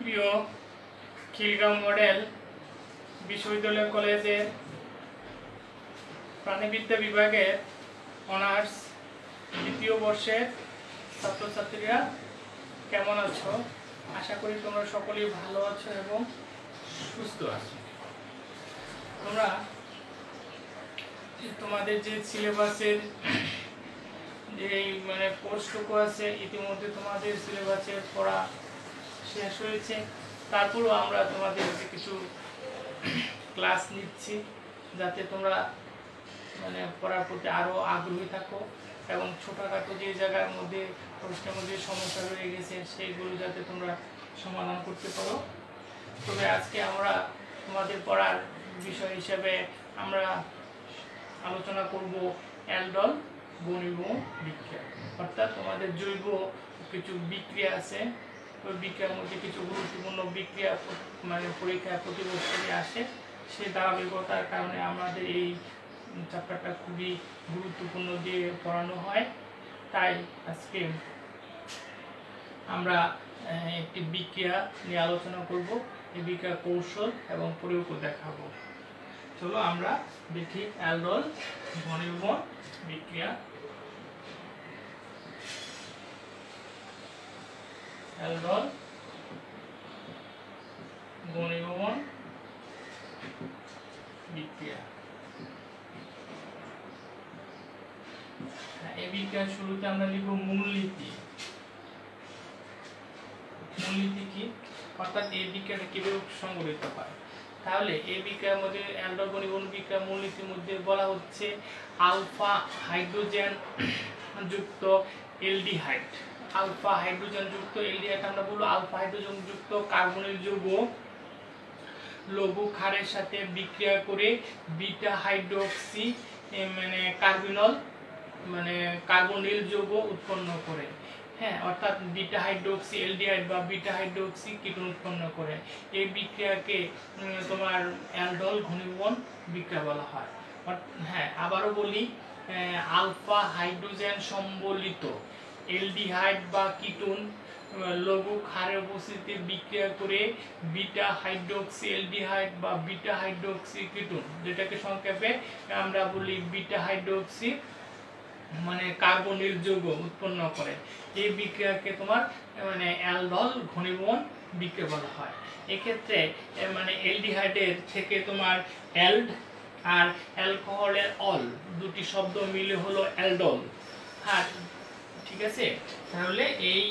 প্রিয় খিলগাঁও মডেল বিশ্ববিদ্যালয় কলেজের প্রাণিবিদ্যা বিভাগের অনার্স দ্বিতীয় বর্ষের ছাত্রছাত্রীরা কেমন আছো? আশা করি তোমরা সকলেই ভালো আছো এবং সুস্থ আছো। তোমরা তোমাদের যে সিলেবাসের যে কোর্সটুকু আছে, ইতিমধ্যে তোমাদের সিলেবাসের পড়া শেষ হয়েছে। তারপরেও আমরা তোমাদের কিছু ক্লাস নিচ্ছি যাতে তোমরা পড়ার প্রতি আরও আগ্রহী থাকো এবং ছোটোখাটো যে জায়গার মধ্যে প্রশ্নের মধ্যে সমস্যা রয়ে গেছে সেইগুলো যাতে তোমরা সমাধান করতে পারো। তবে আজকে আমরা তোমাদের পড়ার বিষয় হিসেবে আমরা আলোচনা করব অ্যালডল ঘনীভবন বিক্রিয়া, অর্থাৎ তোমাদের জৈব কিছু বিক্রিয়া আছে, ওই বিক্রিয়ার মধ্যে কিছু গুরুত্বপূর্ণ বিক্রিয়া পরীক্ষায় প্রতি বছরই আসে। সেই ধারাবাহিকতার কারণে আমাদের এই চ্যাপ্টারটা খুবই গুরুত্বপূর্ণ দিয়ে পড়ানো হয়। তাই আজকে আমরা একটি বিক্রিয়া নিয়ে আলোচনা করব, এই বিক্রিয়া কৌশল এবং প্রয়োগ দেখাবো। চলো আমরা দেখি অ্যালডল ঘনীভবন বিক্রিয়া। অ্যালডল ঘনীভবন বিক্রিয়া। এই বিক্রিয়ার শুরুতে আমরা লিখব মূলনীতি। মূলনীতি কি, অর্থাৎ এই বিক্রিয়াটা কিভাবে সংঘটিত হয়। তাহলে এই বিক্রিয়ার মধ্যে অ্যালডল ঘনীভবন বিক্রিয়ার মূলনীতির মধ্যে বলা হচ্ছে আলফা হাইড্রোজেন যুক্ত এলডিহাইড। আলফা হাইড্রোজেন যুক্ত এলডিহাইড আমরা বলবো আলফা হাইড্রোজেন যুক্ত কার্বনিল যৌগ লঘু ক্ষারের সাথে বিক্রিয়া করে বিটা হাইড্রোক্সি কার্বিনল কার্বনিল যৌগ উৎপন্ন করে। হ্যাঁ, অর্থাৎ বিটা হাইড্রোক্সি এলডিহাইড বা বিটা হাইড্রোক্সি কিটোন উৎপন্ন করে। এই বিক্রিয়াকে তোমার অ্যালডল ঘনীভবন বিক্রিয়া বলা হয়। হ্যাঁ, আবারও বলি, আলফা হাইড্রোজেন সম্বলিত এলডিহাইড বা কিটোন লঘু ক্ষারের উপস্থিতিতে বিক্রিয়া করে বিটা হাইড্রোক্সি এলডিহাইড বা বিটা হাইড্রোক্সি কিটোন, যেটাকে সংক্ষেপে আমরা বলি বিটা হাইড্রোক্সি কার্বনিল যৌগ উৎপন্ন করে। এই বিক্রিয়াকে তোমার অ্যালডল ঘনীভবন বিক্রিয়া বলা হয়। এক্ষেত্রে এলডিহাইডের থেকে তোমার অ্যাল্ড আর অ্যালকোহলের অল দুটি শব্দ মিলে হলো অ্যালডল। হ্যাঁ, ঠিক আছে। তাহলে এই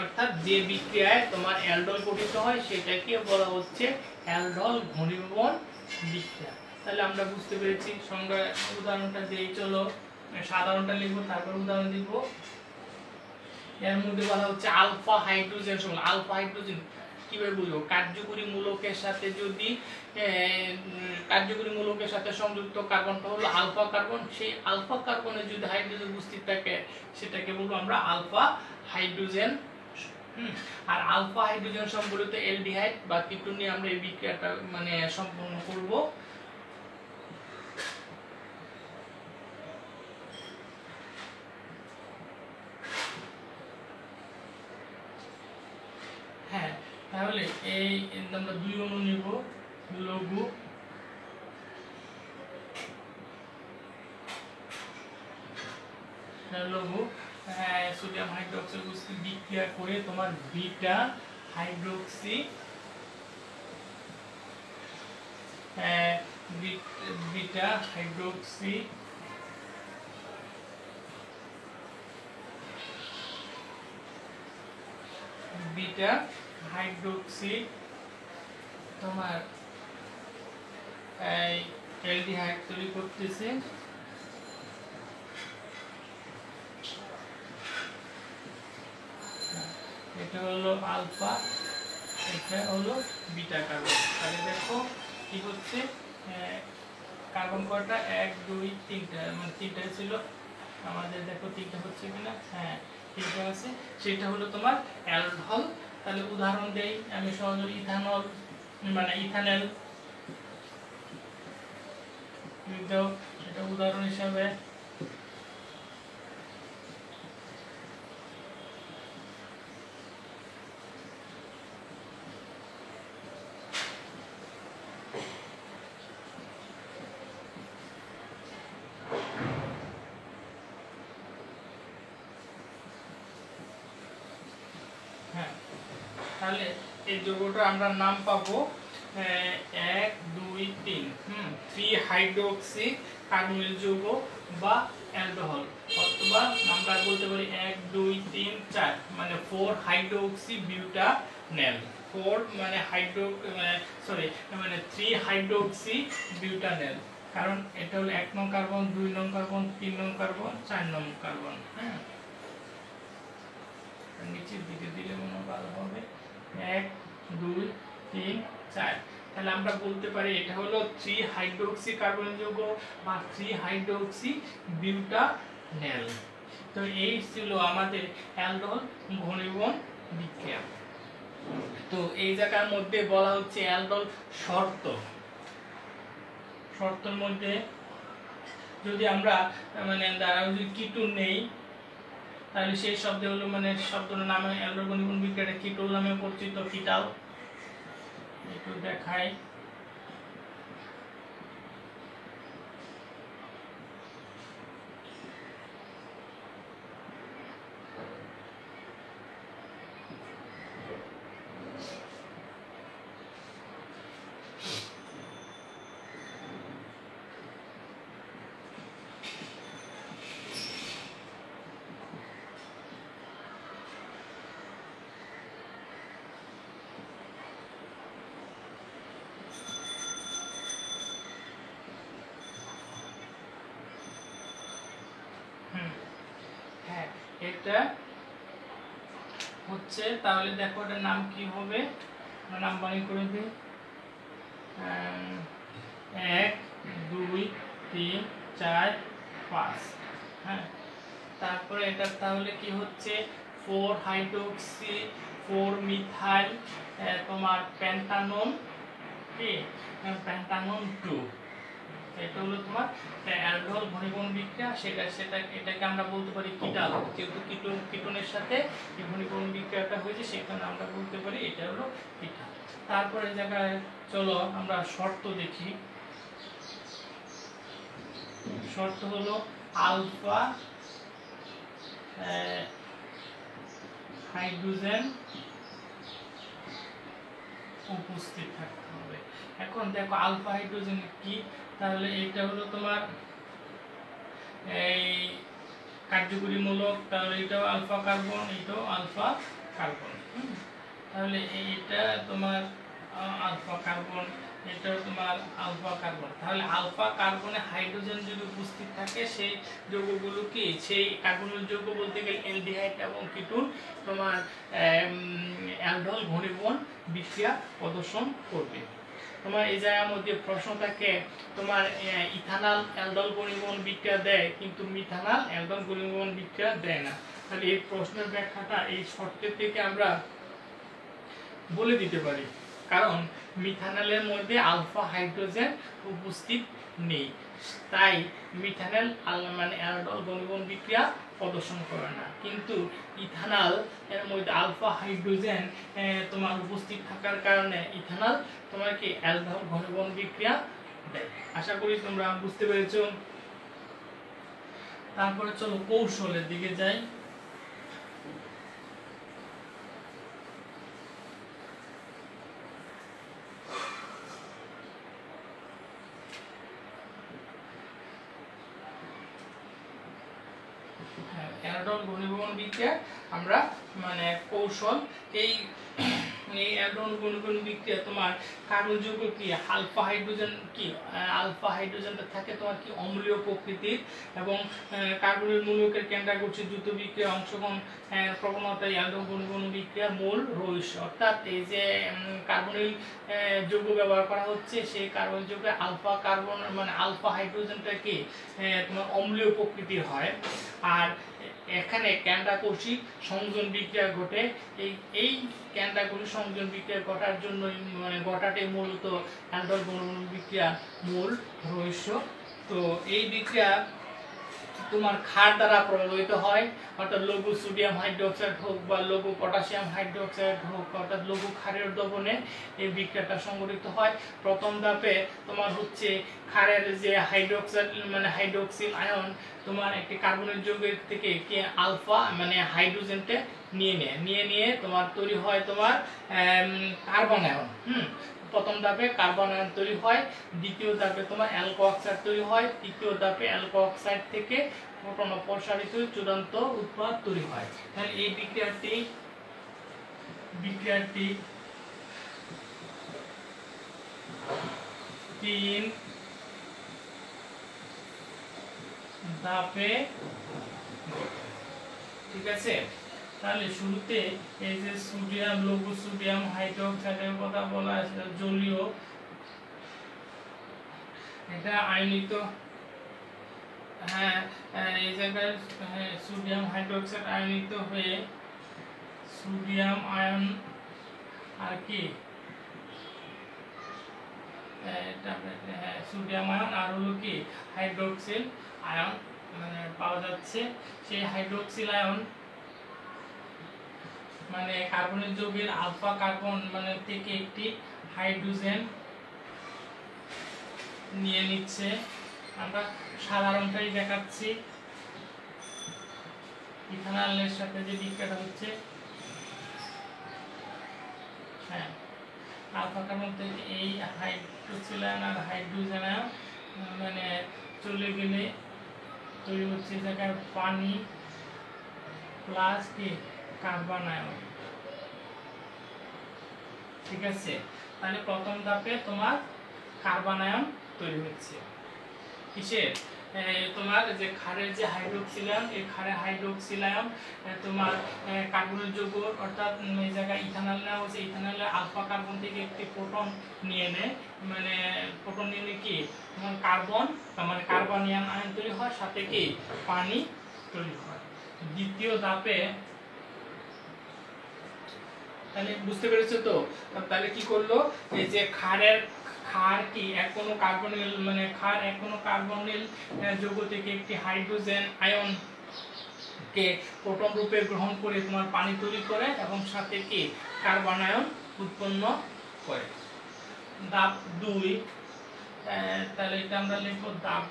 অর্থাৎ যে বিক্রিয়ায় তোমার অ্যালডল গঠিত হয় সেটাকে বলা হচ্ছে অ্যালডল ঘনীভবন বিক্রিয়া। তাহলে আমরা বুঝতে পেরেছি। সংজ্ঞা উদাহরণটা দিয়ে চলো, সাধারণটা লিখবো তারপর উদাহরণ লিখবো। এর মধ্যে বলা হচ্ছে আলফা হাইড্রোজেন। আলফা হাইড্রোজেন কিভাবে বুঝবো? কার্যকরী মূলকের সাথে যদি কার্যকরী মূলকের সাথে সংযুক্ত কার্বনটা হলো আলফা কার্বন, সেই আলফা কার্বনে যদি হাইড্রোজেন উপস্থিত থাকে সেটাকে বলবো আমরা আলফা হাইড্রোজেন। আর আলফা হাইড্রোজেন সম্বলিত এলডিহাইড বা কিটোন নিয়ে আমরা এই বিক্রিয়াটা সম্পন্ন করব। হ্যাঁ, তাহলে এই আমরা দুই অণু নিব, লঘু সোডিয়াম হাইড্রোক্সাইড উপস্থিত বিক্রিয়া করে তোমার beta hydroxy beta hydroxy beta hydroxy তোমার এলডিহাইড তৈরি করতেছে। এটা হলো আলফা, এটা হলো বিটা কার্বন। তাহলে দেখো কি হচ্ছে, কার্বন কয়টা? 1 2 3টা, তিনটা ছিল আমাদের। দেখো তিনটা হচ্ছে কিনা? হ্যাঁ, তিনটা আছে। সেটা হলো তোমার অ্যালডল। তাহলে উদাহরণ দেই আমি সহজে। ইথানল ইথানেল এটা উদাহরণ হিসাবে। হ্যাঁ, তাহলে এই যৌগটা আমরা নাম পাবো 1 2 3 3 হাইড্রোক্সি কার্বনিল যৌগ বা অ্যালকোহল, অথবা আমরা বলতে পারি 1 2 3 4 মানে 4 হাইড্রোক্সি বিউটানেল। 4 মানে মানে 3 হাইড্রোক্সি বিউটানেল, কারণ এটা হলো 1 নং কার্বন, 2 নং কার্বন, 3 নং কার্বন, 4 নং কার্বন। হ্যাঁ, নিচের দিকে দিলে মনে ভালো হবে 1 2 3 4। তাহলে আমরা বলতে পারি এটা হলো 3 হাইড্রোক্সি কার্বনিল যৌগ বা 3 হাইড্রোক্সি বিউটানেল। তো এই ছিল আমাদের অ্যালডোল ঘনীভবন বিক্রিয়া। তো এই জায়গার মধ্যে বলা হচ্ছে অ্যালডোল শর্তর মধ্যে যদি আমরা মানে যদি কিটোন নেই, তাহলে সেই শব্দ হলো মানে শব্দের নামে অ্যালডোল ঘনীভবন বিক্রিয়াটা কিটোল নামে পরিচিত। কিটাল একটু দেখাই, হ্যাঁ এটা হচ্ছে, তাহলে দেখো এটার নাম কি হবে, নাম বানি করে দিই 1 2 3 4 5। হ্যাঁ, তারপরে এটা তাহলে কি হচ্ছে 4 হাইড্রোক্সি 4 মিথাইল তোমার পেন্টানন পেন্টানন 2। এটা হলো তোমার অ্যালডোল ঘনীভবন বিক্রিয়া। এটাকে আমরা বলতে পারি কিটাল, যেহেতু কিটোনের সাথে এই ঘনীভবন বিক্রিয়াটা হয়েছে সেখানে আমরা বলতে পারি এটা হলো কিটাল। তারপরে জায়গায় চলো আমরা শর্ত দেখি। শর্ত হলো আলফা হাইড্রোজেন উপস্থিত থাকতে হবে। এখন দেখো আলফা হাইড্রোজেন কি, তাহলে এটা হলো তোমার এই কার্যকরী মূলক, তাহলে এটাও আলফা কার্বন, এটাও আলফা কার্বন। তাহলে এইটা তোমার আলফা কার্বন, এটাও তোমার আলফা কার্বন। তাহলে আলফা কার্বনে হাইড্রোজেন যদি উপস্থিত থাকে সেই যৌগগুলো কি, সেই কার্বনিল যৌগ বলতে গেলে অ্যালডিহাইড এবং কিটোন তোমার অ্যালডোল ঘনীভবন বিক্রিয়া প্রদর্শন করবে। তোমার এই জায়গার মধ্যে প্রশ্ন থাকে তোমার ইথানল অ্যালডোল ঘনীভবন বিক্রিয়া দেয় কিন্তু মিথানল অ্যালডোল ঘনীভবন বিক্রিয়া দেয় না। তাহলে এই প্রশ্নের ব্যাখ্যাটা এই শর্তের থেকে আমরা বলে দিতে পারি, কারণ মিথানলের মধ্যে আলফা হাইড্রোজেন উপস্থিত নেই, তাই মিথানল মানে অ্যালডোল ঘনীভবন বিক্রিয়া প্রদর্শন করে না। কিন্তু ইথানল এর মধ্যে আলফা হাইড্রোজেন তোমার উপস্থিত থাকার কারণে ইথানল তোমার কি অ্যালডোল ঘনীভবন বিক্রিয়া দেয়। আশা করি তোমরা বুঝতে পেরেছো। তারপরে চলো কৌশলের দিকে যাই। অ্যালডোল ঘনীভবন বিক্রিয়া আমরা মানে কৌশল, এই অ্যালডোল ঘনীভবন বিক্রিয়া তোমার কার্বন যৌগ কি আলফা হাইড্রোজেন কি আলফা হাইড্রোজেনটা থাকে তোমার কি অম্লীয় প্রকৃতির এবং কার্বনিল মূলকের কেন্দ্রাকর্ষী দ্রুত বিক্রিয়া অংশগ্রহণ প্রবণতায় অ্যালডোল ঘনীভবন বিক্রিয়ার মূল রহস্য। অর্থাৎ এই যে কার্বনিল যৌগ ব্যবহার করা হচ্ছে সেই কার্বন যৌগে আলফা কার্বন মানে আলফা হাইড্রোজেনটা কি তোমার অম্লীয় প্রকৃতির হয়, আর এখানে কেন্দ্রাকর্ষী সংযোজন বিক্রিয়া ঘটে। এই কেন্দ্রাকর্ষী সংযোজন বিক্রিয়া ঘটার জন্য মানে ঘটাটাই মূলত অ্যালডোল ঘনীভবন বিক্রিয়া মূল রহস্য। তো এই বিক্রিয়া তোমার ক্ষার দ্বারা প্রভাবিত হয়, অর্থাৎ লঘু সোডিয়াম হাইড্রোক্সাইড হোক বা লঘু পটাশিয়াম হাইড্রোক্সাইড হোক, অর্থাৎ লঘু ক্ষারের দ্রবণে এই বিক্রিয়াটা সংঘটিত হয়। প্রথম ধাপে তোমার হচ্ছে ক্ষারের যে হাইড্রোক্সাইড মানে হাইড্রোক্সিল আয়ন তোমার একটি কার্বনের যৌগের থেকে কি আলফা মানে হাইড্রোজেনটা নিয়ে তোমার তৈরি হয় তোমার কার্বন আয়ন। প্রথম ধাপে কার্বন আয়ন তৈরি হয়, দ্বিতীয় ধাপে তোমার অ্যালকো অক্সাইড তৈরি হয়, তৃতীয় ধাপে অ্যালকো অক্সাইড থেকে প্রোটন অপসারিত চূড়ান্ত উৎপাদ তৈরি হয়। তাহলে এই বিক্রিয়াটি তিন ধাপে, ঠিক আছে। তাহলে শুরুতে এই যে সোডিয়াম লঘু সোডিয়াম হাইড্রোক্সাইডের কথা বলা আছে, জলীয়, এটা আয়নিত, এই জায়গায় সোডিয়াম হাইড্রোক্সাইড আয়নিত হয়ে সোডিয়াম আয়ন আর কি সোডিয়াম আয়ন আর হলো কি হাইড্রোক্সিল আয়ন মানে পাওয়া যাচ্ছে। সেই হাইড্রোক্সিল আয়ন মানে কার্বনের যৌগের আলফা কার্বন মানে থেকে একটি হাইড্রোজেন নিয়ে নিচ্ছে। আমরা সাধারণটাই দেখাচ্ছি, ইথানলের সাথে যে বিক্রিয়াটা হচ্ছে, আলফা কার্বন থেকে এই হাইড্রোক্সিল আয়ন আর হাইড্রোজেন আয়ন মানে চলে গেলে তৈরি হচ্ছে জায়গায় পানি প্লাস কি কার্বন আয়ন, ঠিক আছে। তাহলে প্রথম ধাপে তোমার কার্বন আয়ন তৈরি হচ্ছে কিসের তোমার যে ক্ষারের যে হাইড্রোক্সিল আয়ন, এই ক্ষারের হাইড্রোক্সিল আয়ন তোমার কার্বনের যৌগ অর্থাৎ এই জায়গায় ইথানল নেওয়া হচ্ছে, ইথানলের আলফা কার্বন থেকে একটি প্রোটন নিয়ে নেয়, মানে প্রোটন নিয়ে কি তোমার কার্বন মানে কার্বনিয়ান আয়ন তৈরি হয়, সাথে কি পানি তৈরি হয়। দ্বিতীয় ধাপে তাহলে বুঝতে পেরেছো তো, তাহলে কি করলো এই যে ক্ষার কি কোনো কার্বনিল মানে ক্ষার কোনো কার্বনিল যৌগ থেকে একটি হাইড্রোজেন আয়ন কে প্রোটন রূপে গ্রহণ করে তোমার পানি তৈরি করে এবং সাথে কি কার্বন আয়ন উৎপন্ন করে। ধাপ 2, তাহলে এটা আমরা লিখব ধাপ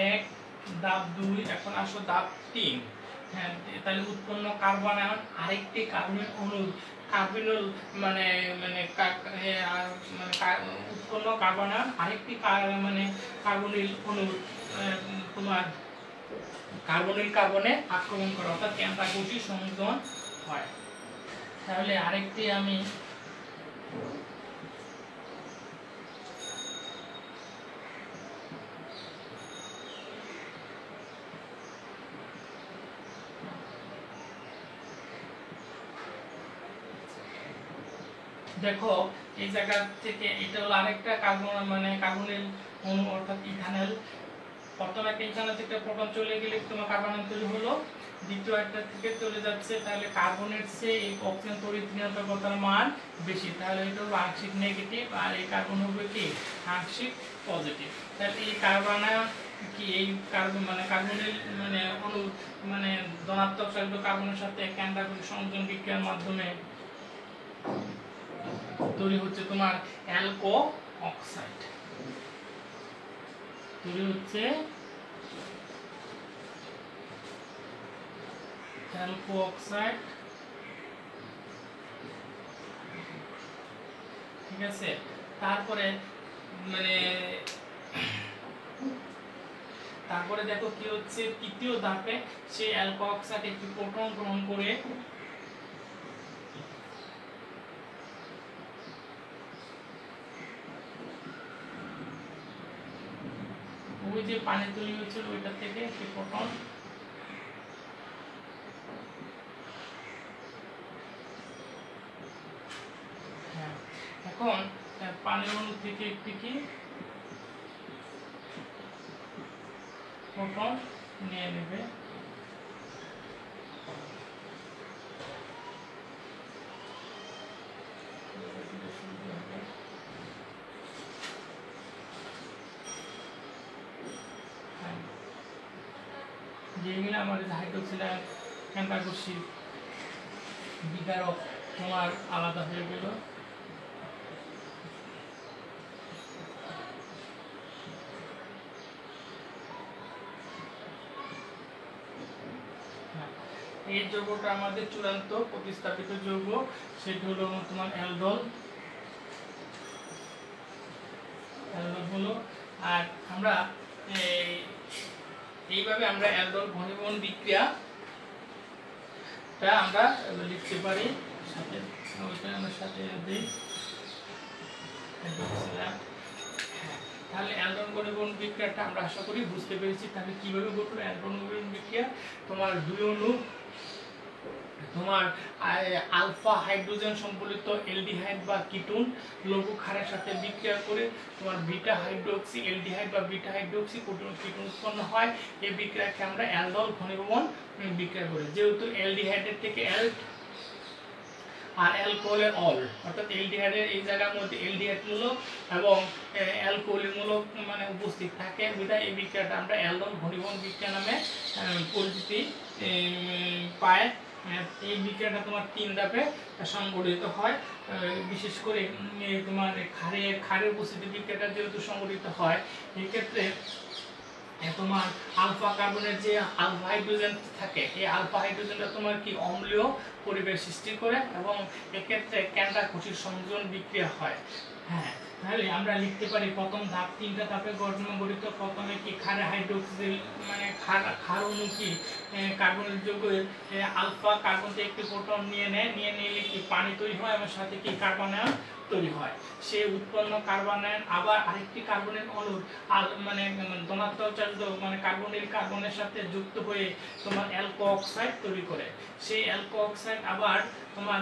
1, ধাপ 2। এখন আসো ধাপ 3। তাহলে উৎপন্ন কার্বন আয়ন আরেকটি কার্বনিল অণু কার্বনিল মানে মানে উৎপন্ন কার্বন আয়ন আরেকটি মানে কার্বনিল অণু তোমার কার্বনিল কার্বনে আক্রমণ করে, অর্থাৎ ক্যান্টাকোষী সংযোজন হয়। তাহলে আরেকটি আমি দেখো এই জায়গা থেকে এটা হলো আরেকটা কার্বন মানে কার্বনিল অণু অর্থাৎ ইথানল। প্রথম একটা ইথানল থেকে প্রোটন চলে গেলে তোমার কার্বন আয়ন তৈরি হলো, দ্বিতীয় একটা থেকে চলে যাচ্ছে, তাহলে কার্বনের চেয়ে এই অক্সিজেন তড়িৎ মান বেশি, তাহলে এটা হলো আংশিক নেগেটিভ আর এই কার্বন হবে কি আংশিক পজিটিভ। তাহলে এই কার্বন আয়ন কি এই কার্বন মানে কার্বনিল মানে অণু মানে ধনাত্মক চালিত কার্বনের সাথে ক্যান্টাকোষী সংযোজন বিক্রিয়ার মাধ্যমে তৈরি হচ্ছে তোমার অ্যালকো অক্সাইড, তৈরি হচ্ছে অ্যালকো অক্সাইড, ঠিক আছে। তারপরে মানে তারপরে দেখো কি হচ্ছে তৃতীয় ধাপে সেই অ্যালকো অক্সাইড একটি প্রোটন গ্রহণ করে ওই যে পানি তৈরি হয়েছিল ওইটা থেকে একটি প্রোটন এখন পানির অণু থেকে একটি কি প্রোটন নিয়ে নেবে, যেগুলো আমাদের হাইড্রোক্সিল ক্যান্টাকোসি বিকারক তোমার আলাদা হয়ে গেল। এই যৌগটা আমাদের চূড়ান্ত প্রতিস্থাপিত যৌগ, সেটা হলো তোমার অ্যালডোল হলো। আর আমরা এইভাবে আমরা অ্যালডোল ঘনীভবন বিক্রিয়াটা আমরা লিখতে পারি। সাথে আমরা সাথে দিই তাহলে অ্যালডোল ঘনীভবন বিক্রিয়াটা আমরা আশা করি বুঝতে পেরেছি। তাহলে কিভাবে ঘটলো অ্যালডোল ঘনীভবন বিক্রিয়া? তোমার দুই অণু তোমার আলফা হাইড্রোজেন সম্বলিত এলডিহাইড বা কিটোন লঘু ক্ষারের সাথে বিক্রিয়া করে তোমার বিটা হাইড্রোক্সি এলডিহাইড বা বিটা হাইড্রোক্সি কিটোন উৎপন্ন হয়। এই বিক্রিয়াকে আমরা অ্যালডোল ঘনীভবন বিক্রিয়া বলি। যেহেতু এলডিহাইডের থেকে অ্যাল্ট আর অ্যালকোহলের অল, অর্থাৎ এলডিহাইডের এই জায়গার মধ্যে এলডিহাইড মূলক এবং অ্যালকোহল মূলক মানে উপস্থিত থাকে, বিধায় এই বিক্রিয়াটা আমরা অ্যালডোল ঘনীভবন বিক্রিয়া নামে পরিচিতি পায়। এই বিক্রিয়াটা তোমার 3 ধাপে সংগঠিত হয়। বিশেষ করে তোমার ক্ষারের উপস্থিতি বিক্রিয়াটা যেহেতু সংগঠিত হয়, এই ক্ষেত্রে তোমার আলফা কার্বনের যে আলফা হাইড্রোজেন থাকে, এই আলফা হাইড্রোজেনটা তোমার কি অম্লীয় পরিবেশ সৃষ্টি করে এবং এক্ষেত্রে ক্যান্টাকোসির সংযোজন বিক্রিয়া হয়। হ্যাঁ, তাহলে আমরা লিখতে পারি প্রথম ধাপ 3টা ধাপে গঠিত। প্রথমে কি ক্ষারে হাইড্রোক্সিল মানে ক্ষার অণু কি কার্বনের যৌগের আলফা কার্বন থেকে একটি প্রোটন নিয়ে নিলে কি পানি তৈরি হয় এবং সাথে কি কার্বন আয়ন তৈরি হয়। সেই উৎপন্ন কার্বন আয়ন আবার আরেকটি কার্বনের অণুর মানে ধনাত্মক চার্জ মানে কার্বনের সাথে যুক্ত হয়ে তোমার অ্যালকো অক্সাইড তৈরি করে। সেই অ্যালকো অক্সাইড আবার তোমার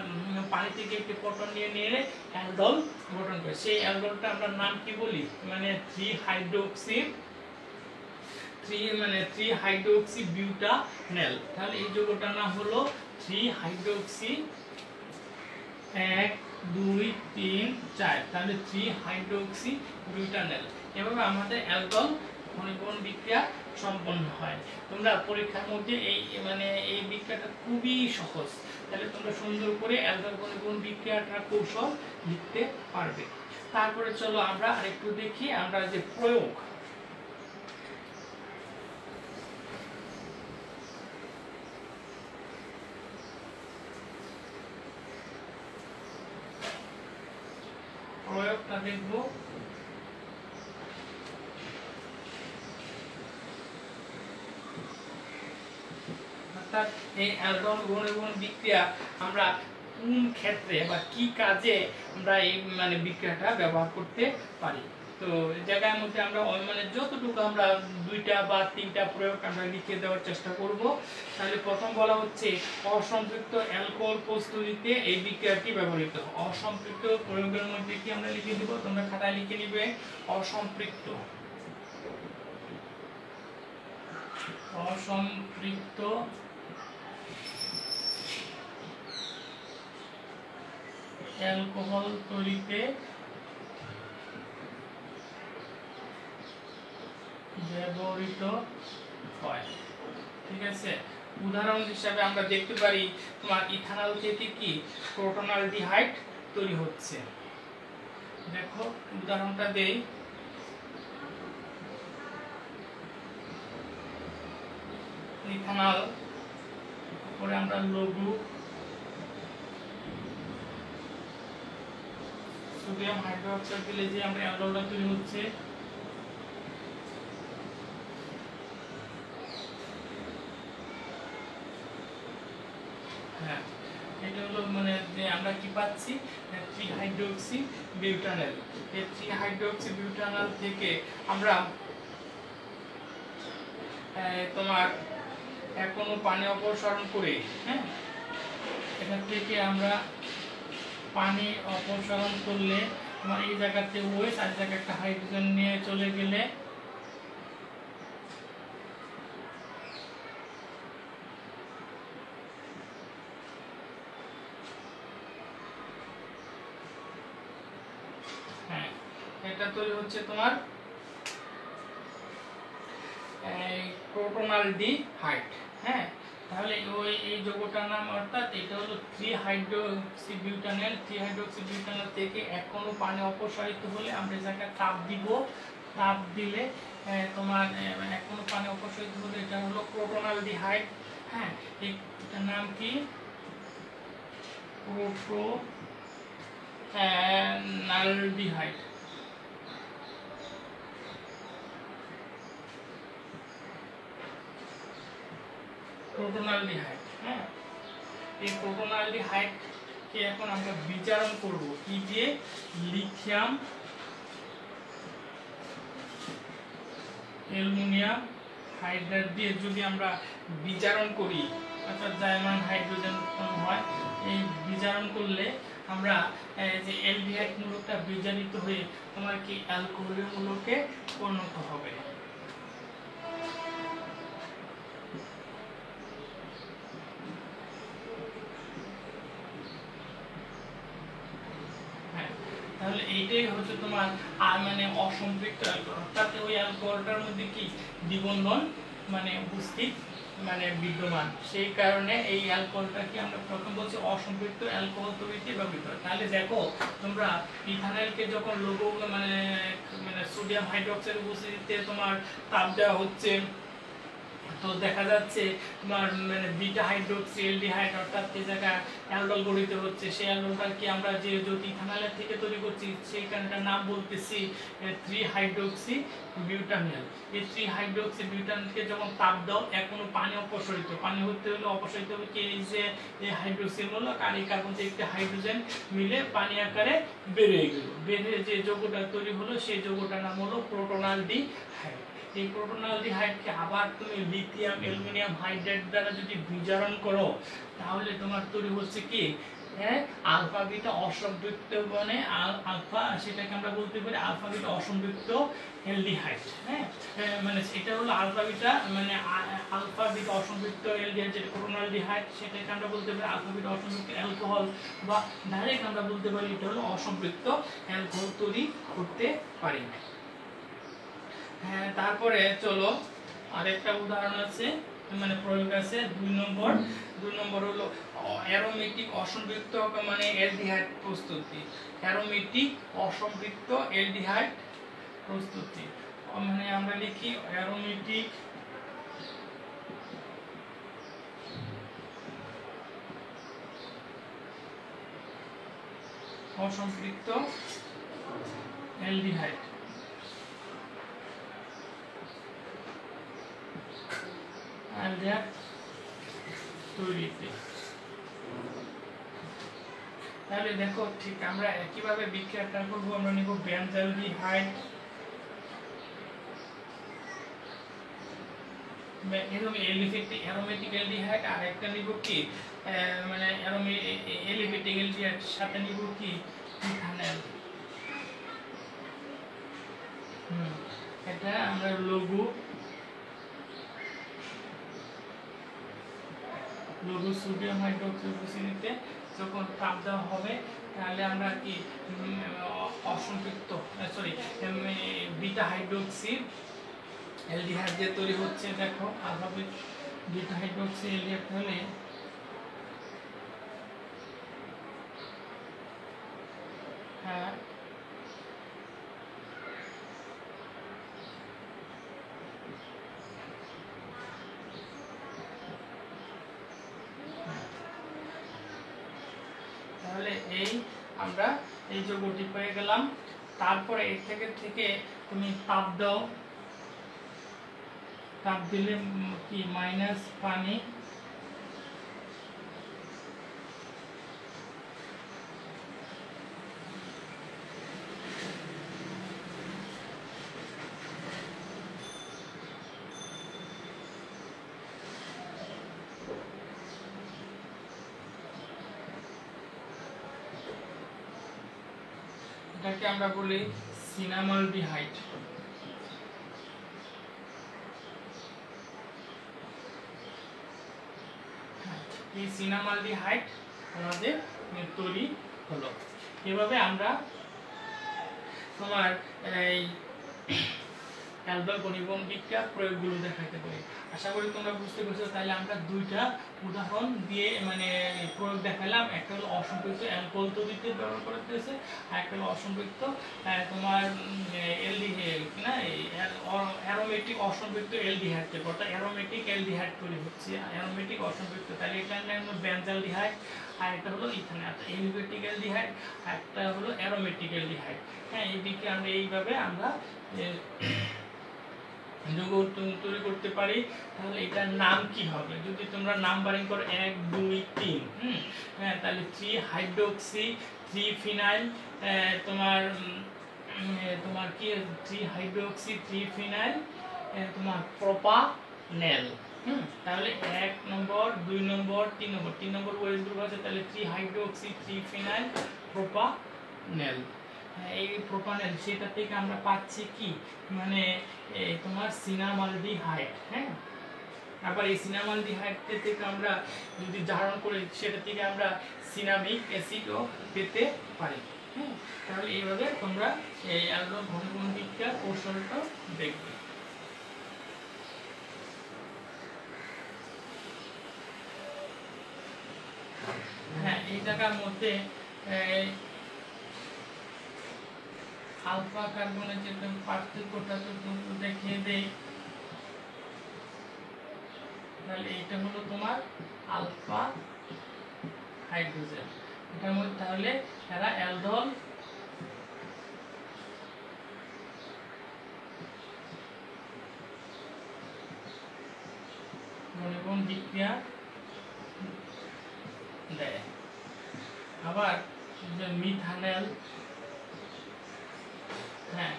পানি থেকে একটি প্রোটন নিয়ে নিলে অ্যালডোল গঠন করে। সেই অ্যালডোলটা আমরা নাম কি বলি? মানে 3 হাইড্রোক্সি বিউটানেল। তাহলে এই যৌগটার নাম হলো 3 হাইড্রোক্সি 1 2 3 4, তাহলে 3 হাইড্রোক্সি বিউটানেল। এভাবে আমাদের অ্যালডোল ঘনীভবন বিক্রিয়া সম্পন্ন হয়। তোমরা পরীক্ষার মধ্যে এই বিক্রিয়াটা খুবই সহজ, তাহলে তোমরা সুন্দর করে অ্যালডোল ঘনীভবন বিক্রিয়াটার কৌশল লিখতে পারবে। তারপরে চলো আমরা আরেকটু দেখি আমরা যে প্রয়োগ প্রয়োগটা দেখব। অর্থাৎ এই অ্যালডোল ঘনীভবন বিক্রিয়া আমরা কোন ক্ষেত্রে বা কি কাজে আমরা এই বিক্রিয়াটা ব্যবহার করতে পারি। তো জায়গার মধ্যে আমরা যতটুকু আমরা 2টা বা 3টা প্রয়োগ আমরা লিখে দেওয়ার চেষ্টা করব। তাহলে প্রথম বলা হচ্ছে অসম্পৃক্ত অ্যালকোহল প্রস্তুতিতে এই বিক্রিয়াটি ব্যবহৃত। অসম্পৃক্ত প্রয়োগের মধ্যে কি আমরা লিখে দিব, তোমরা খাতায় লিখে নিবে অসম্পৃক্ত অ্যালকোহল তৈরিতে ব্যবহৃত হয়। ঠিক আছে, উদাহরণ হিসাবে আমরা দেখতে পারি তোমার ইথানল থেকে কি প্রোটোনালডিহাইড তৈরি হচ্ছে। দেখো উদাহরণটা দেই। ইথানল পরে আমরা লঘু সোডিয়াম হাইড্রোক্সাইড দিলে যে আমরা অ্যালডোলটা তৈরি হচ্ছে। হ্যাঁ, এটা হলো যে আমরা কি পাচ্ছি 3 হাইড্রোক্সি বিউটানেল। এই 3 হাইড্রোক্সি বিউটানেল থেকে আমরা তোমার কোনো পানি অপসারণ করে, হ্যাঁ, এখান থেকে আমরা পানি অপসারণ করলে তোমার এই জায়গাতে ওএইচ আর জায়গায় একটা হাইড্রোজেন নিয়ে চলে গেলে হ্যাঁ, এটা তৈরি হচ্ছে তোমার প্রোটোনালডিহাইড। হ্যাঁ, তাহলে ওই এই যৌগটার নাম, অর্থাৎ এটা হলো 3-হাইড্রোক্সিবিউটানেল। 3-হাইড্রোক্সিবিউটানেল থেকে এক অণু পানি অপসারিত হলে আমরা যাকে তাপ দিব, তাপ দিলে তোমার এক অণু পানি অপসারিত হলে এটা হলো প্রোটোনালডিহাইড। হ্যাঁ, এটার নাম কি? প্রোটোনালডিহাইড। প্রোটোনালডিহাইড। হ্যাঁ, এই প্রোটোনালডিহাইডকে এখন আমরা বিচারণ করব কি দিয়ে? লিথিয়াম অ্যালুমিনিয়াম হাইড্রাইড দিয়ে যদি আমরা বিচারণ করি, অর্থাৎ জার্মান হাইড্রোজেন হয়, এই বিচারণ করলে আমরা যে অ্যালডিহাইড মূলকটা বিজারিত হয়ে তোমার কি অ্যালকোহলের মূলকে পরিণত হবে। তাহলে এইটাই হচ্ছে তোমার মানে অসম্পৃক্ত অ্যালকোহল, অর্থাৎ ওই অ্যালকোহলটার মধ্যে কি দ্বিবন্ধন মানে উপস্থিত মানে বিদ্যমান, সেই কারণে এই অ্যালকোহলটাকে আমরা প্রথম বলছি অসম্পৃক্ত অ্যালকোহল তৈরিতে ব্যবহৃত হয়। তাহলে দেখো তোমরা ইথানলকে যখন লৌহ মানে মানে সোডিয়াম হাইড্রোক্সাইড উপস্থিতিতে তোমার তাপ দেওয়া হচ্ছে, তো দেখা যাচ্ছে তোমার মানে বিটা হাইড্রোক্সি অ্যালডিহাইড, অর্থাৎ এই জায়গায় অ্যালডল গঠিত হচ্ছে। সেই অ্যালডলটাকে আমরা যে ইথানলের থেকে তৈরি করছি সেইখানটার নাম বলতেছি 3-হাইড্রোক্সি বিউটানেল। এই 3-হাইড্রোক্সি বিউটানেলকে যখন তাপ দাও এক অণু পানি অপসারিত, পানি হতে হলে অপসারিত হবে কি? এই যে এই হাইড্রোক্সিল মূলক আর এই কার্বন থেকে একটা হাইড্রোজেন মিলে পানি আকারে বেরিয়ে গেল, বেরিয়ে যে যৌগটা তৈরি হলো সেই যৌগটার নাম হলো প্রোটোনালডিহাইড। এই প্রোটোনালডিহাইডকে আবার তুমি লিথিয়াম অ্যালুমিনিয়াম হাইড্রাইড দ্বারা যদি বিজারণ করো তাহলে তোমার তৈরি হচ্ছে কি? আলফা বিটা অসম্পৃক্ত মানে আলফা, সেটাকে আমরা বলতে পারি আলফা বিটা অসম্পৃক্ত অ্যালডিহাইড। হ্যাঁ, মানে এটা হলো আলফা বিটা মানে আলফা বিটা অসম্পৃক্ত অ্যালডিহাইড, যেটা প্রোটোনালডিহাইড, সেটাকে আমরা বলতে পারি আলফা বিটা অসম্পৃক্ত অ্যালকোহল, বা ডাইরেক্ট আমরা বলতে পারি এটা হলো অসম্পৃক্ত অ্যালকোহল তৈরি করতে পারি। হ্যাঁ, তারপরে চলো আরেকটা উদাহরণ আছে মানে প্রয়োগ আছে 2 নম্বর হলো অ্যারোমেটিক অসম্পৃক্ত মানে অ্যালডিহাইড প্রস্তুতি। অ্যারোমেটিক অসম্পৃক্ত অ্যালডিহাইড প্রস্তুতি মানে আমরা লিখি অ্যারোমেটিক অসম্পৃক্ত অ্যালডিহাইড। তৈরিতে তাহলে দেখো ঠিক আমরা কিভাবে বিক্রিয়াটা করব। আমরা নিব বেনজালডিহাইড, অ্যারোমেটিক অ্যালডিহাইড, আর একটা নিব কি মানে অ্যালিফেটিক অ্যালডিহাইড, সাথে নিব কি ইথানল। এটা আমরা লঘু সোডিয়াম হাইড্রোক্সাইড উপস্থিতিতে যখন তাপ দেওয়া হবে তাহলে আমরা কি অসম্পৃক্ত বিটা হাইড্রোক্সি অ্যালডিহাইড যে তৈরি হচ্ছে। দেখো আলফা বিটা হাইড্রোক্সি অ্যালডিহাইড হলে হ্যাঁ তাহলে এই আমরা এই যৌগটি পেয়ে গেলাম। তারপরে এর থেকে তুমি তাপ দাও, তাপ দিলে কি মাইনাস পানি, এটাকে আমরা বলি সিনামালডিহাইড। এই সিনামালডিহাইড আমাদের তৈরি হলো। এভাবে আমরা তোমার এই অ্যালডোল ঘনীভবন বিক্রিয়া প্রয়োগগুলো দেখাতে পারি। আশা করি তোমরা বুঝতে পেরেছো। তাহলে আমরা দুইটা উদাহরণ দিয়ে মানে প্রয়োগ দেখালাম। একটা হলো অসম্পৃক্ত অ্যালকোহল তৈরিতে ব্যবহার করতেছে, আর একটা হলো অসম্পৃক্ত তোমার অ্যারোমেটিক অসম্পৃক্ত অ্যালডিহাইড থেকে, অর্থাৎ অ্যারোমেটিক অ্যালডিহাইড তৈরি হচ্ছে, অ্যারোমেটিক অসম্পৃক্ত। তাহলে এটার নাম হলো বেনজালডিহাইড, আর একটা হলো ইথানল। অ্যালিফেটিক অ্যালডিহাইড, একটা হলো অ্যারোমেটিক অ্যালডিহাইড। হ্যাঁ, এই দিকে আমরা এইভাবে আমরা যৌগ তৈরি করতে পারি। তাহলে এটার নাম কি হবে? যদি তোমরা নাম্বারিং করো 1 2 3, হ্যাঁ, তাহলে 3 হাইড্রোক্সি 3 ফিনাইল, তোমার তোমার কি 3 হাইড্রোক্সি 3 ফিনাইল, তোমার প্রোপানেল। তাহলে 1 নম্বর 2 নম্বর 3 নম্বর 3 নম্বর ওয়েজ গ্রুপ আছে, তাহলে 3 হাইড্রোক্সি 3 ফিনাইল প্রোপানেল। এই প্রোপানেল সেটা থেকে আমরা পাচ্ছি কি মানে তোমার সিনামালডিহাইড। হ্যাঁ, আবার এই সিনামালডিহাইড থেকে আমরা যদি জারণ করে সেটা থেকে আমরা সিনামিক অ্যাসিডও পেতে পারি। তাহলে এইভাবে তোমরা এই অ্যালডোল ঘনীভবন বিক্রিয়ার কৌশলটা দেখবে। হ্যাঁ, এই জায়গার মধ্যে আলফা কার্বনের যে পার্থক্যটা তো দেখিয়ে দেই। তাহলে এটা হলো তোমার আলফা হাইড্রোজেন, এটার মধ্যে তাহলে এরা অ্যালডোল ঘনীভবন বিক্রিয়া দেয়। আবার যে মিথানেল, হ্যাঁ,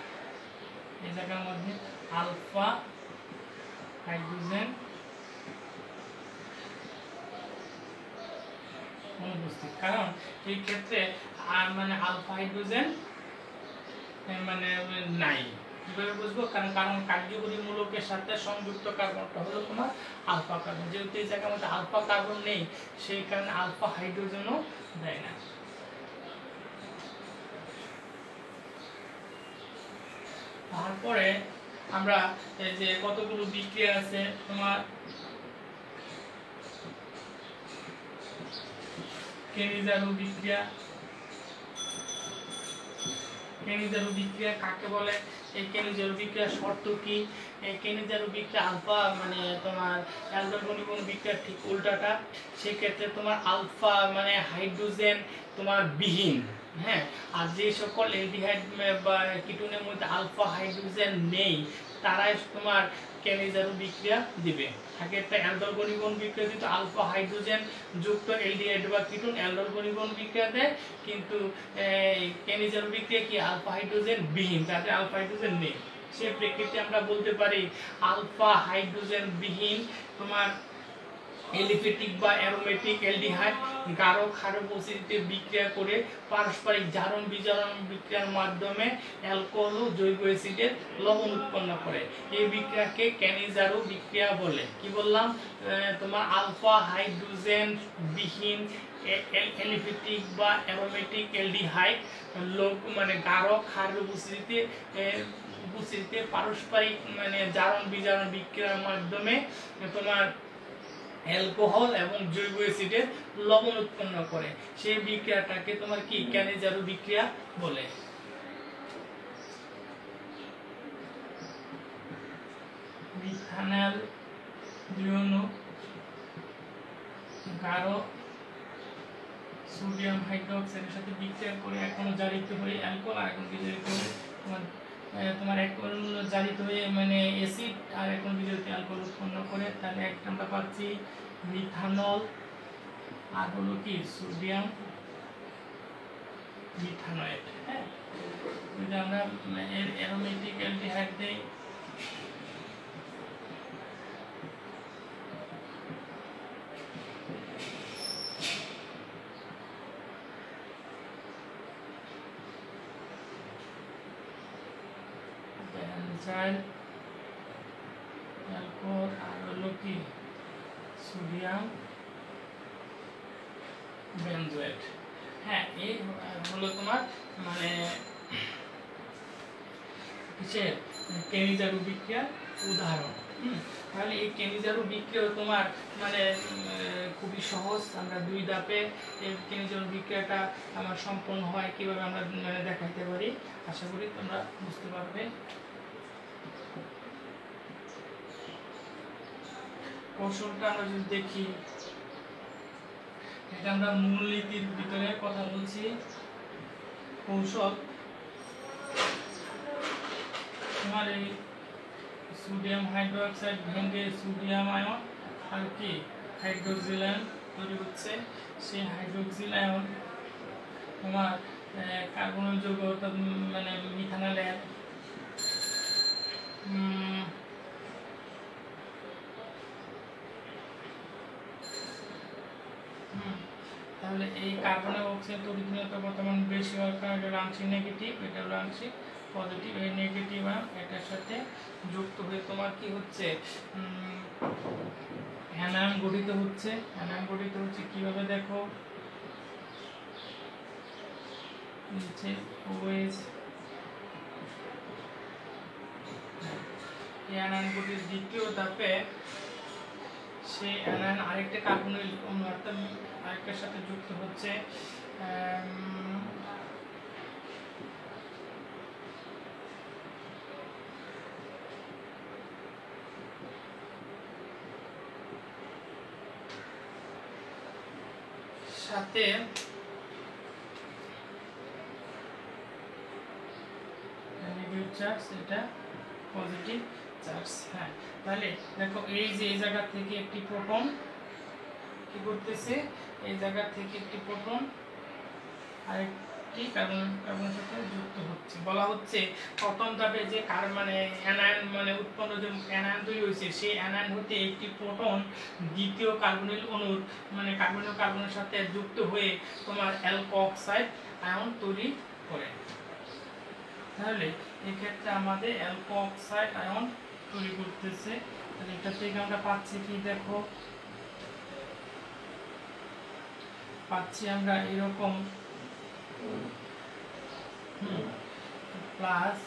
এই জায়গার মধ্যে আলফা হাইড্রোজেন অনুপস্থিত, কারণ এই ক্ষেত্রে মানে আলফা হাইড্রোজেন মানে নাই। কিভাবে বুঝবো? কারণ কার্যকরী মূলকের সাথে সংযুক্ত কার্বনটা হলো তোমার আলফা কার্বন। যেহেতু এই জায়গার মধ্যে আলফা কার্বন নেই, সেই কারণে আলফা হাইড্রোজেনও দেয় না। তারপরে আমরা এই যে কতগুলো বিক্রিয়া আছে তোমার কেনিজারু বিক্রিয়া। কেনিজারু বিক্রিয়া কাকে বলে? এই কেনিজারু বিক্রিয়ার শর্ত কি? এই কেনিজারু বিক্রিয়া আলফা মানে তোমার অ্যালডোল ঘনীভবন বিক্রিয়ার ঠিক উল্টাটা। সেই ক্ষেত্রে তোমার আলফা মানে হাইড্রোজেন তোমার বিহীন, হ্যাঁ, আর যে সকল অ্যালডিহাইড বা কিটোনের মধ্যে আলফা হাইড্রোজেন নেই তারাই তোমার কেনিজারু বিক্রিয়া দিবে। থাকে একটা অ্যালডোল ঘনীভবন বিক্রিয়া দিতে আলফা হাইড্রোজেন যুক্ত অ্যালডিহাইড বা কিটোন অ্যালডোল ঘনীভবন বিক্রিয়া দেয়, কিন্তু কেনিজারু বিক্রিয়া কি আলফা হাইড্রোজেন বিহীন, যাতে আলফা হাইড্রোজেন নেই। সে প্রেক্ষিতে আমরা বলতে পারি আলফা হাইড্রোজেন বিহীন তোমার এলিফেটিক বা অ্যারোমেটিক অ্যালডিহাইড গাঢ় ক্ষার উপস্থিতিতে বিক্রিয়া করে পারস্পরিক জারণ বিজারণ বিক্রিয়ার মাধ্যমে অ্যালকোহল ও জৈব অ্যাসিডের লবণ উৎপন্ন করে। এই বিক্রিয়াকে কেনিজারু বিক্রিয়া বলে। কি বললাম? তোমার আলফা হাইড্রোজেন বিহীন এলিফেটিক বা অ্যারোমেটিক অ্যালডিহাইড মানে গাঢ় ক্ষার উপস্থিতিতে পারস্পরিক মানে জারণ বিজারণ বিক্রিয়ার মাধ্যমে তোমার অ্যালকোহল এবং জৈব অ্যাসিডের লবণ উৎপন্ন করে। সেই বিক্রিয়াটাকে তোমার কি কেনিজারু বিক্রিয়া বলে। মিথানল দ্বিঅণু গাঢ় সোডিয়াম হাইড্রোক্সাইডের সাথে বিক্রিয়া করে এখনো জারিত হয়ে অ্যালকোহল, আর এখন বিজারিত হয়ে তোমার এখন জারিত হয়ে মানে অ্যাসিড, আর এখন বিজারিত অ্যালকোহল উৎপন্ন করে। তাহলে একটা আমরা পাচ্ছি মিথানল, আর হলো কি সোডিয়াম মিথানয়েড। হ্যাঁ, যদি আমরা অ্যারোমেটিক অ্যালডিহাইড দেই অ্যালকোহল, আর হলো কি সোডিয়াম বেনজোয়েট। হ্যাঁ, এই হলো তোমার মানে কিসের কেনিজারু বিক্রিয়ার উদাহরণ। তাহলে এই কেনিজারু বিক্রিয়া তোমার মানে খুবই সহজ। আমরা 2 ধাপে এই কেনিজারু বিক্রিয়াটা আমার সম্পন্ন হয় কিভাবে আমরা মানে দেখাইতে পারি, আশা করি তোমরা বুঝতে পারবে। কৌশলটা আমরা যদি দেখি, এটা আমরা মূলনীতির ভিতরে কথা বলছি। কৌশল তোমার এই সোডিয়াম হাইড্রোক্সাইড ভেঙে সোডিয়াম আয়ন আর কি হাইড্রোক্সিল আয়ন তৈরি হচ্ছে। সেই হাইড্রোক্সিল আয়ন তোমার কার্বনের যৌগ অর্থাৎ মানে মিথানলের তাহলে এই কার্বনের অক্সিজেন তড়িৎ বর্তমান বেশি হওয়ার কারণে এটা আংশিক নেগেটিভ, এটা হলো আংশিক পজিটিভ। এই নেগেটিভ আয়ন এটার সাথে যুক্ত হয়ে তোমার কি হচ্ছে অ্যানায়ন গঠিত হচ্ছে। অ্যানায়ন গঠিত হচ্ছে কিভাবে দেখো, নিচে OH এই অ্যানায়ন গঠিত দ্বিতীয় ধাপে সেই অ্যানায়ন আরেকটা কার্বনের অর্থাৎ আরেকটার সাথে যুক্ত হচ্ছে। সাথে নেগেটিভ চার্জ, এটা পজিটিভ চার্জ। হ্যাঁ, তাহলে দেখো এই যে এই জায়গা থেকে একটি প্রোটন কি করতেছে, এই জায়গা থেকে একটি প্রোটন আরেকটি কার্বনের সাথে যুক্ত হচ্ছে। বলা হচ্ছে প্রথম ধাপে যে মানে অ্যানায়ন মানে উৎপন্ন যে অ্যানায়ন তৈরি হয়েছে, সেই অ্যানায়ন হতে একটি প্রোটন দ্বিতীয় কার্বনিল অণুর মানে কার্বনের সাথে যুক্ত হয়ে তোমার অ্যালকোক্সাইড আয়ন তৈরি করে। তাহলে এক্ষেত্রে আমাদের অ্যালকোক্সাইড আয়ন তৈরি করতেছে। তাহলে এটা থেকে আমরা পাচ্ছি কি দেখো, পাচ্ছি আমরা এরকম প্লাস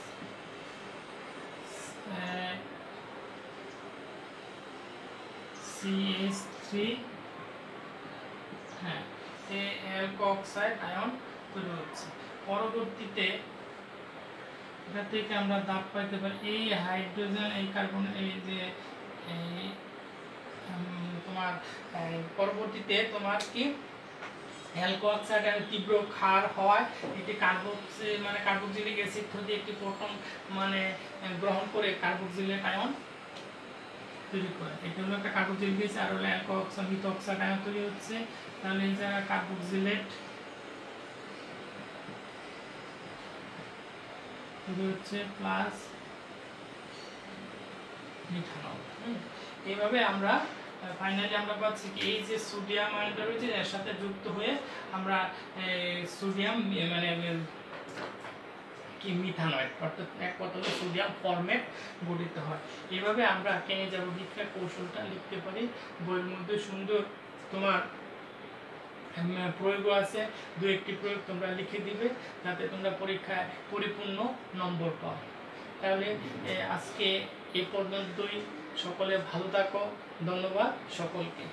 CH3 হ্যাঁ অ্যালকোক্সাইড আয়ন তৈরি হচ্ছে। পরবর্তীতে এটা থেকে আমরা দাব পাইতে পারি এই হাইড্রোজেন এই কার্বন এই যে তোমার পরবর্তীতে তোমার কি অ্যালকোক্সাইড আয়ন তীব্র ক্ষার হওয়ায় এটি কার্বক্সিলিক অ্যাসিড থেকে একটি প্রোটন মানে গ্রহণ করে কার্বক্সিলেট আয়ন তৈরি করে। এটা হলো একটা কার্বক্সিলিক অ্যাসিড আর হলো অ্যালকোক্সাইড মিথঅক্সাইড আয়ন তৈরি হচ্ছে। তাহলে এই জায়গায় কার্বক্সিলেট তৈরি হচ্ছে প্লাস মিথানল। এইভাবে আমরা ফাইনালি আমরা পাচ্ছি কি এই যে সোডিয়াম আয়নটা রয়েছে এর সাথে যুক্ত হয়ে আমরা সোডিয়াম মানে কি মিথানয়েড অর্থাৎ এক কথায় সোডিয়াম ফরমেট গঠিত হয়। এইভাবে আমরা কেনিজারু বিক্রিয়ার কৌশলটা লিখতে পারি। বইয়ের মধ্যে সুন্দর তোমার প্রয়োগ আছে, 2-1টি প্রয়োগ তোমরা লিখে দিবে যাতে তোমরা পরীক্ষায় পরিপূর্ণ নম্বর পাও। তাহলে আজকে এই পর্যন্তই। সকলে ভালো থাকো। ধন্যবাদ সকলকে।